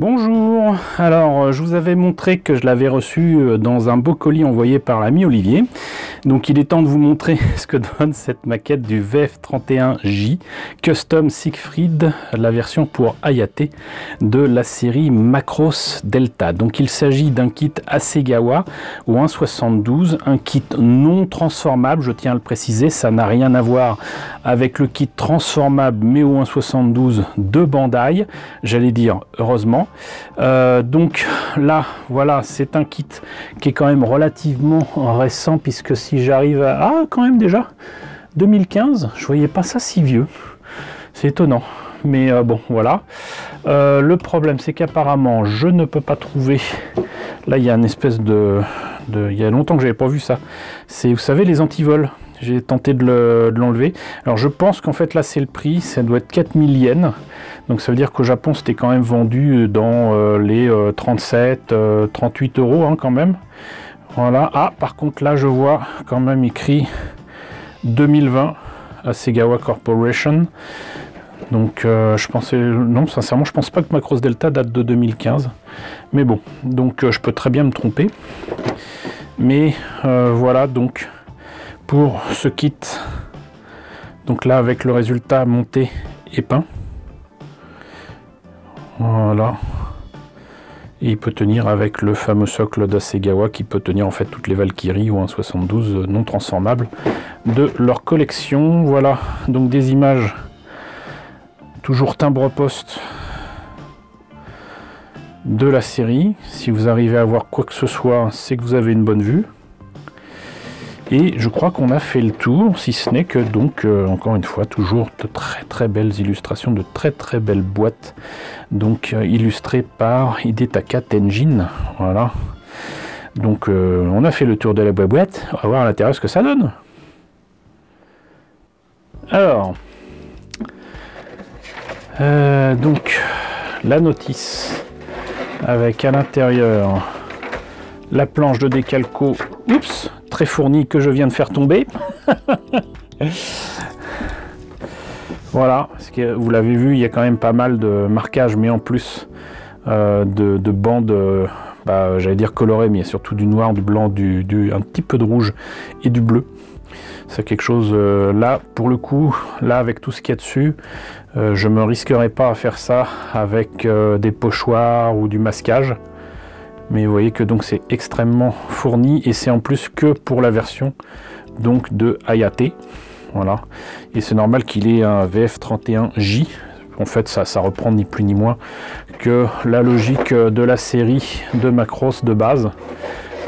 Bonjour, alors je vous avais montré que je l'avais reçu dans un beau colis envoyé par l'ami Olivier. Donc il est temps de vous montrer ce que donne cette maquette du VF31J Custom Siegfried, la version pour Hayate de la série Macross Delta. Donc il s'agit d'un kit Hasegawa ou 1.72, un kit non transformable, je tiens à le préciser, ça n'a rien à voir avec le kit transformable mais au 1.72 de Bandai, j'allais dire heureusement. Donc là voilà, c'est un kit qui est quand même relativement récent, puisque si j'arrive à... Ah, quand même déjà 2015, je voyais pas ça si vieux, c'est étonnant, mais bon voilà. Le problème c'est qu'apparemment je ne peux pas trouver, là il y a une espèce il y a longtemps que j'avais pas vu ça, c'est, vous savez, les antivols. J'ai tenté de l'enlever. Alors je pense qu'en fait là c'est le prix, ça doit être 4000 yens. Donc ça veut dire qu'au Japon c'était quand même vendu dans les 37, 38 euros hein, quand même. Voilà. Ah, par contre là je vois quand même écrit 2020 Hasegawa Corporation. Donc je pensais, non sincèrement je pense pas que Macross Delta date de 2015. Mais bon, donc je peux très bien me tromper. Mais voilà donc pour ce kit, donc là avec le résultat monté et peint, voilà, et il peut tenir avec le fameux socle d'Hasegawa qui peut tenir en fait toutes les Valkyries ou 1.72 non transformables de leur collection. Voilà donc des images toujours timbre-poste de la série. Si vous arrivez à voir quoi que ce soit, c'est que vous avez une bonne vue. Et je crois qu'on a fait le tour, si ce n'est que donc, encore une fois, toujours de très belles illustrations, de très belles boîtes, donc illustrées par Hidetaka Tenjin, voilà. Donc on a fait le tour de la boîte, on va voir à l'intérieur ce que ça donne. Alors, donc la notice, avec à l'intérieur la planche de décalco, oups, très fournie, que je viens de faire tomber. Voilà, parce que vous l'avez vu, il y a quand même pas mal de marquages, mais en plus de bandes, j'allais dire colorées, mais il y a surtout du noir, du blanc, un petit peu de rouge et du bleu. C'est quelque chose, là, pour le coup, là, avec tout ce qu'il y a dessus, je me risquerai pas à faire ça avec des pochoirs ou du masquage. Mais vous voyez que donc c'est extrêmement fourni, et c'est en plus que pour la version donc de Hayate. Voilà, et c'est normal qu'il ait un VF31J. En fait ça reprend ni plus ni moins que la logique de la série de Macross de base.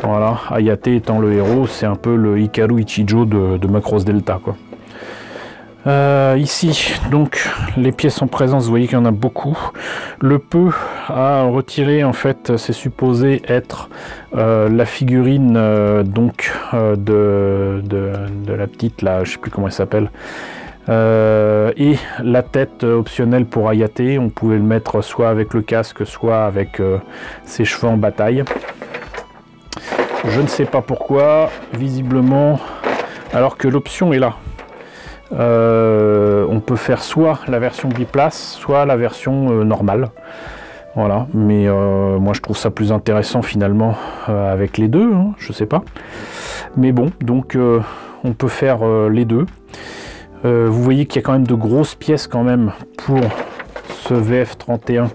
Voilà, Hayate étant le héros, c'est un peu le Hikaru Ichijo de Macross Delta quoi. Ici donc les pièces en présence, vous voyez qu'il y en a beaucoup. Le peu à retirer en fait, c'est supposé être la figurine de la petite là, je sais plus comment elle s'appelle, et la tête optionnelle pour Hayate. On pouvait le mettre soit avec le casque, soit avec ses cheveux en bataille. Je ne sais pas pourquoi, visiblement, alors que l'option est là. On peut faire soit la version biplace, soit la version normale. Voilà, mais moi je trouve ça plus intéressant finalement avec les deux, hein, je sais pas. Mais bon, donc on peut faire les deux. Vous voyez qu'il y a quand même de grosses pièces quand même pour ce VF31,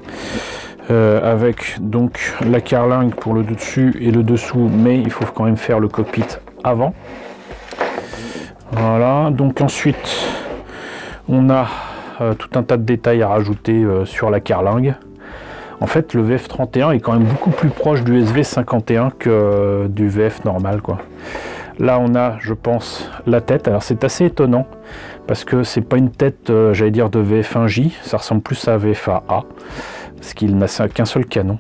avec donc la carlingue pour le dessus et le dessous, mais il faut quand même faire le cockpit avant. Voilà, donc ensuite on a tout un tas de détails à rajouter sur la carlingue. En fait le VF31 est quand même beaucoup plus proche du SV51 que du VF normal quoi. Là on a, je pense, la tête. Alors c'est assez étonnant parce que c'est pas une tête j'allais dire de VF1J, ça ressemble plus à VF1A parce qu'il n'a qu'un seul canon.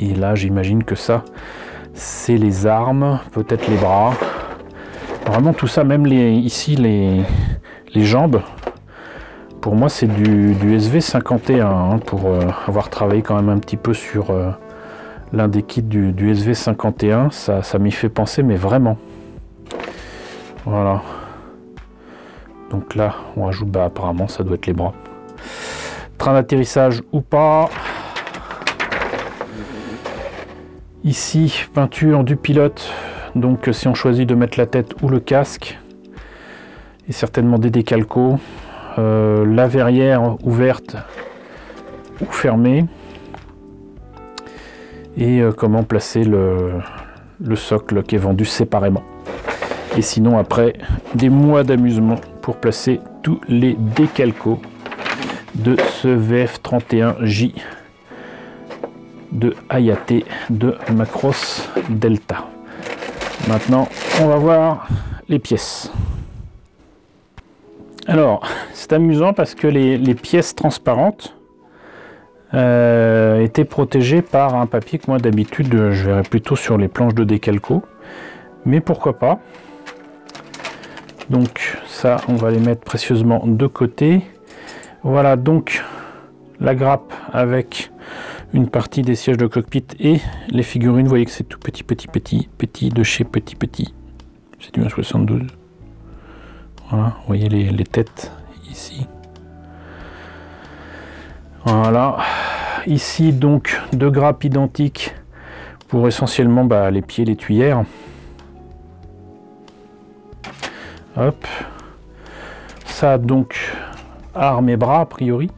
Et là j'imagine que ça c'est les armes, peut-être les bras. Vraiment tout ça, même ici les jambes, pour moi c'est du SV51 hein, pour avoir travaillé quand même un petit peu sur l'un des kits du SV51, ça m'y fait penser, mais vraiment. Voilà. Donc là on rajoute, apparemment ça doit être les bras. Train d'atterrissage ou pas. Ici, peinture du pilote, donc si on choisit de mettre la tête ou le casque, et certainement des décalcos, la verrière ouverte ou fermée, et comment placer le socle qui est vendu séparément. Et sinon après, des mois d'amusement pour placer tous les décalcos de ce VF31J de Hayate de Macross Delta. Maintenant, on va voir les pièces. Alors, c'est amusant parce que les pièces transparentes étaient protégées par un papier que moi d'habitude je verrais plutôt sur les planches de décalco. Mais pourquoi pas. Donc ça, on va les mettre précieusement de côté. Voilà donc la grappe avec une partie des sièges de cockpit et les figurines. Vous voyez que c'est tout petit de chez Petit. C'est du 72. Voilà, vous voyez les têtes ici. Voilà. Ici donc deux grappes identiques pour essentiellement les pieds, les tuyères. Hop. Ça donc armes et bras a priori.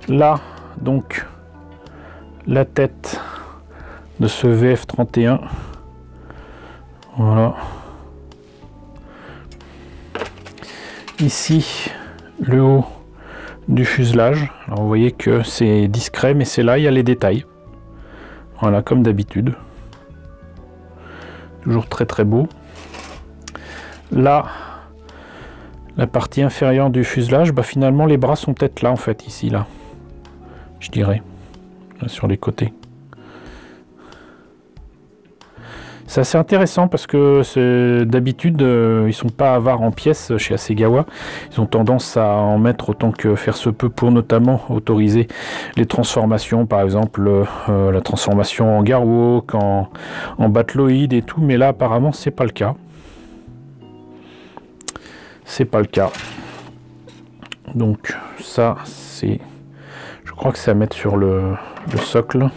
Là donc la tête de ce VF31. Voilà. Ici le haut du fuselage. Alors vous voyez que c'est discret, mais c'est là, il y a les détails. Voilà, comme d'habitude. Toujours très beau. Là, la partie inférieure du fuselage, finalement les bras sont peut-être là en fait, ici, là. Je dirais. Là, sur les côtés. C'est assez intéressant parce que d'habitude ils sont pas avares en pièces chez Hasegawa. Ils ont tendance à en mettre autant que faire se peut pour notamment autoriser les transformations, par exemple la transformation en Garwalk, en Battloid et tout, mais là apparemment c'est pas le cas. C'est pas le cas. Donc ça c'est, je crois que c'est à mettre sur le socle.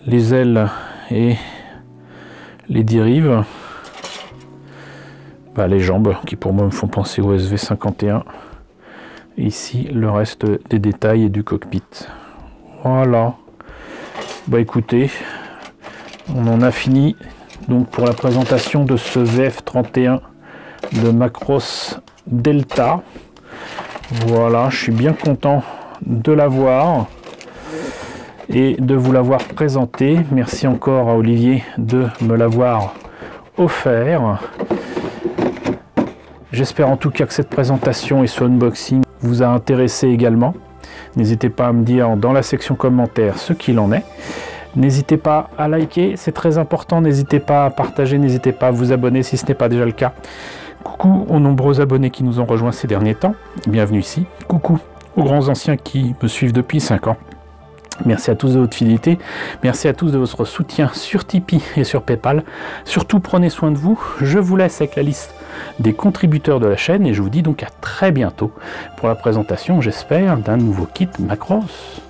Les ailes et les dérives, les jambes qui pour moi me font penser au SV51, et ici le reste des détails et du cockpit. Voilà, écoutez, on en a fini donc pour la présentation de ce VF31 de Macross Delta. Voilà, je suis bien content de l'avoir et de vous l'avoir présenté. Merci encore à Olivier de me l'avoir offert. J'espère en tout cas que cette présentation et ce unboxing vous a intéressé également. N'hésitez pas à me dire dans la section commentaires ce qu'il en est. N'hésitez pas à liker, c'est très important. N'hésitez pas à partager, n'hésitez pas à vous abonner si ce n'est pas déjà le cas. Coucou aux nombreux abonnés qui nous ont rejoints ces derniers temps. Bienvenue ici. Coucou aux grands anciens qui me suivent depuis 5 ans. Merci à tous de votre fidélité, merci à tous de votre soutien sur Tipeee et sur Paypal. Surtout prenez soin de vous, je vous laisse avec la liste des contributeurs de la chaîne et je vous dis donc à très bientôt pour la présentation, j'espère, d'un nouveau kit Macross.